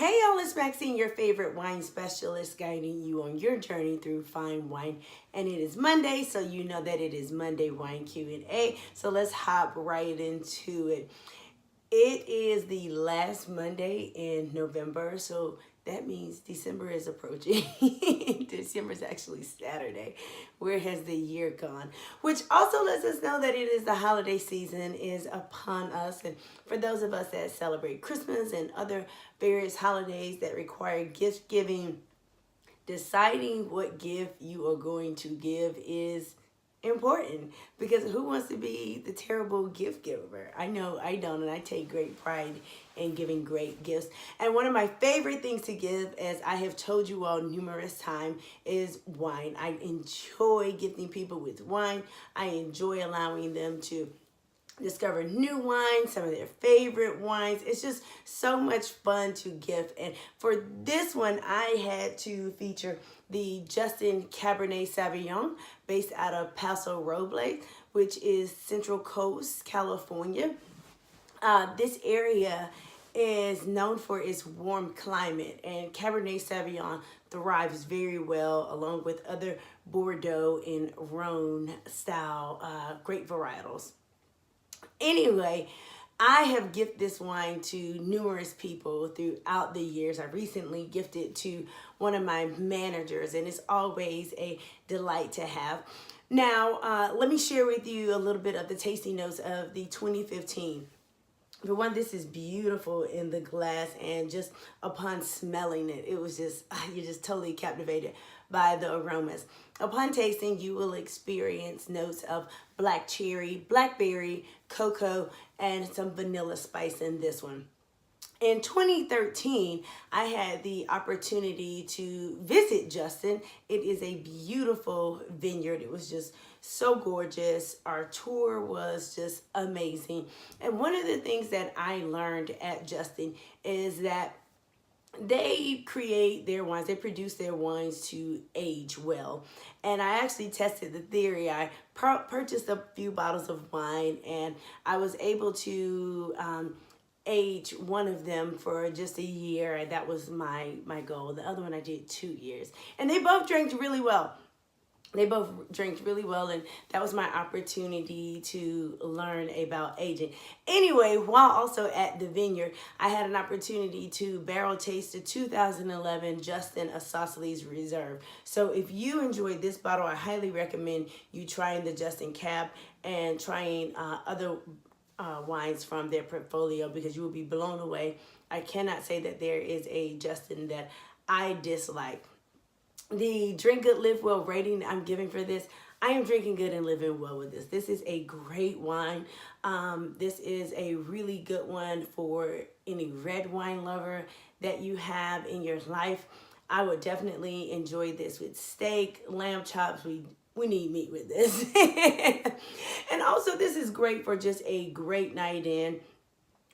Hey y'all, it's Maxine, your favorite wine specialist, guiding you on your journey through fine wine. And it is Monday, so you know that it is Monday Wine Q&A. So let's hop right into it. It is the last Monday in November, so that means December is approaching. December is actually Saturday. Where has the year gone? Which also lets us know that it is the holiday season is upon us. And for those of us that celebrate Christmas and other various holidays that require gift giving, deciding what gift you are going to give is important, because who wants to be the terrible gift giver? I know I don't, and I take great pride in giving great gifts. And one of my favorite things to give, as I have told you all numerous times, is wine. I enjoy gifting people with wine. I enjoy allowing them to discover new wines, some of their favorite wines. It's just so much fun to gift. And for this one, I had to feature the Justin Cabernet Sauvignon, based out of Paso Robles, which is Central Coast, California. This area is known for its warm climate, and Cabernet Sauvignon thrives very well along with other Bordeaux and Rhone style grape varietals. Anyway, I have gifted this wine to numerous people throughout the years. I recently gifted to one of my managers, and it's always a delight to have. Now, let me share with you a little bit of the tasting notes of the 2015. For one, this is beautiful in the glass, and just upon smelling it, it was just, you're just totally captivated by the aromas. Upon tasting, you will experience notes of black cherry, blackberry, cocoa, and some vanilla spice in this one. In 2013, I had the opportunity to visit Justin. It is a beautiful vineyard. It was just so gorgeous. Our tour was just amazing. And one of the things that I learned at Justin is that they create their wines, they produce their wines to age well. And I actually tested the theory. I purchased a few bottles of wine, and I was able to age one of them for just a year, and that was my goal. The other one I did 2 years, and they both drank really well. They both drank really well, and that was my opportunity to learn about aging. Anyway, while also at the vineyard, I had an opportunity to barrel taste the 2011 Justin Isosceles Reserve. So if you enjoyed this bottle, I highly recommend you trying the Justin Cab and trying other wines from their portfolio, because you will be blown away. I cannot say that there is a Justin that I dislike. The Drink Good, Live Well rating I'm giving for this, I am drinking good and living well with this. This is a great wine. This is a really good one for any red wine lover that you have in your life. I would definitely enjoy this with steak, lamb chops. We need meat with this. And also, this is great for just a great night in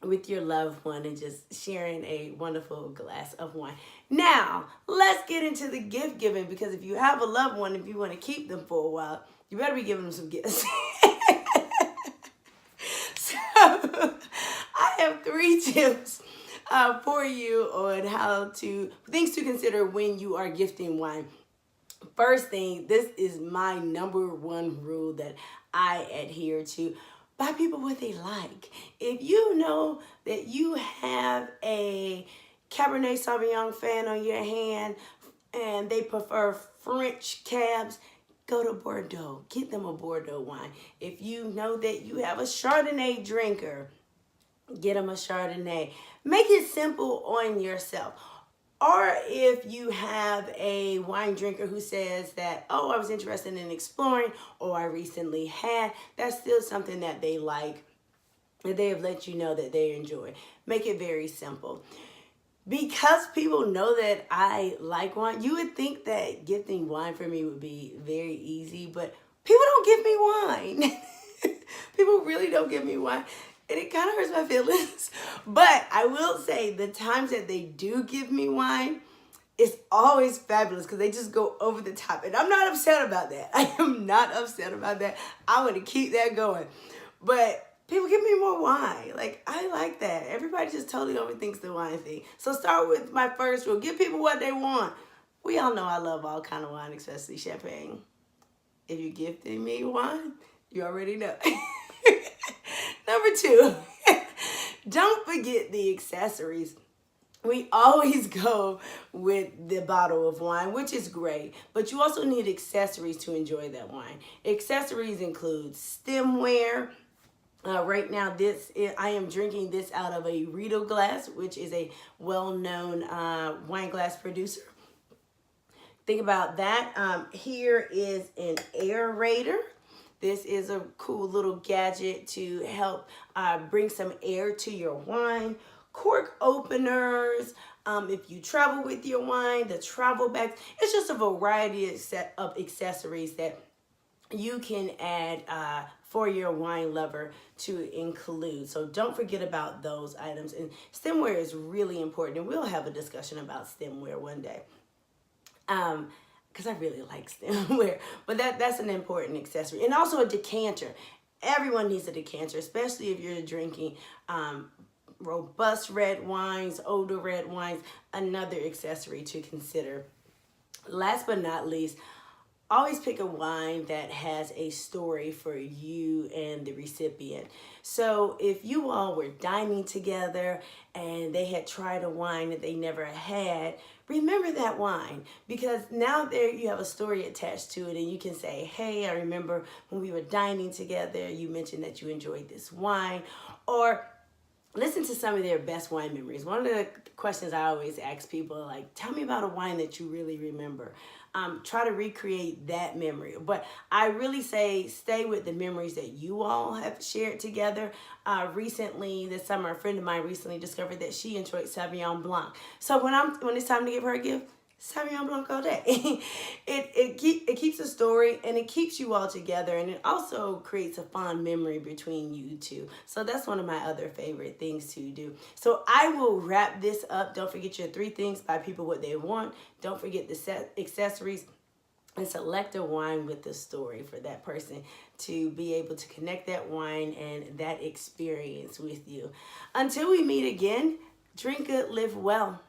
with your loved one and just sharing a wonderful glass of wine. Now, let's get into the gift giving, because if you have a loved one, if you want to keep them for a while, you better be giving them some gifts. So, I have 3 tips for you on things to consider when you are gifting wine. First thing, this is my #1 rule that I adhere to. Buy people what they like. If you know that you have a Cabernet Sauvignon fan on your hand and they prefer French cabs, go to Bordeaux. Get them a Bordeaux wine. If you know that you have a Chardonnay drinker, get them a Chardonnay. Make it simple on yourself. Or if you have a wine drinker who says that, oh, I was interested in exploring, or I recently had, that's still something that they like, that they have let you know that they enjoy. Make it very simple. Because people know that I like wine, you would think that gifting wine for me would be very easy, but people don't give me wine. People really don't give me wine. And it kind of hurts my feelings. But I will say the times that they do give me wine, it's always fabulous, because they just go over the top. And I'm not upset about that. I am not upset about that. I want to keep that going. But People, give me more wine. Like, I like that. Everybody just totally overthinks the wine thing. So start with my first rule. Give people what they want. We all know I love all kind of wine, especially champagne. If you're gifting me wine, you already know. Number 2, don't forget the accessories. We always go with the bottle of wine, which is great, but you also need accessories to enjoy that wine. Accessories include stemware. Right now, I am drinking this out of a Riedel glass, which is a well-known wine glass producer. Think about that. Here is an aerator. This is a cool little gadget to help bring some air to your wine. Cork openers. If you travel with your wine, the travel bags. It's just a variety of accessories that you can add for your wine lover to include. So don't forget about those items. And stemware is really important. And we'll have a discussion about stemware one day. Because I really like stemware. But that's an important accessory. And also a decanter. Everyone needs a decanter, especially if you're drinking robust red wines, older red wines. Another accessory to consider. Last but not least, always pick a wine that has a story for you and the recipient. So if you all were dining together and they had tried a wine that they never had, remember that wine, because now there you have a story attached to it, and you can say, hey, I remember when we were dining together, you mentioned that you enjoyed this wine, or listen to some of their best wine memories. One of the questions I always ask people, like, tell me about a wine that you really remember. Try to recreate that memory. But I really say stay with the memories that you all have shared together. Recently, this summer, a friend of mine recently discovered that she enjoyed Sauvignon Blanc. So when it's time to give her a gift, Sauvignon Blanc all day. It keeps a story, and it keeps you all together, and it also creates a fond memory between you two. So that's one of my other favorite things to do. So I will wrap this up. Don't forget your 3 things. Buy people what they want. Don't forget the accessories, and select a wine with the story for that person to be able to connect that wine and that experience with you. Until we meet again, drink good, live well.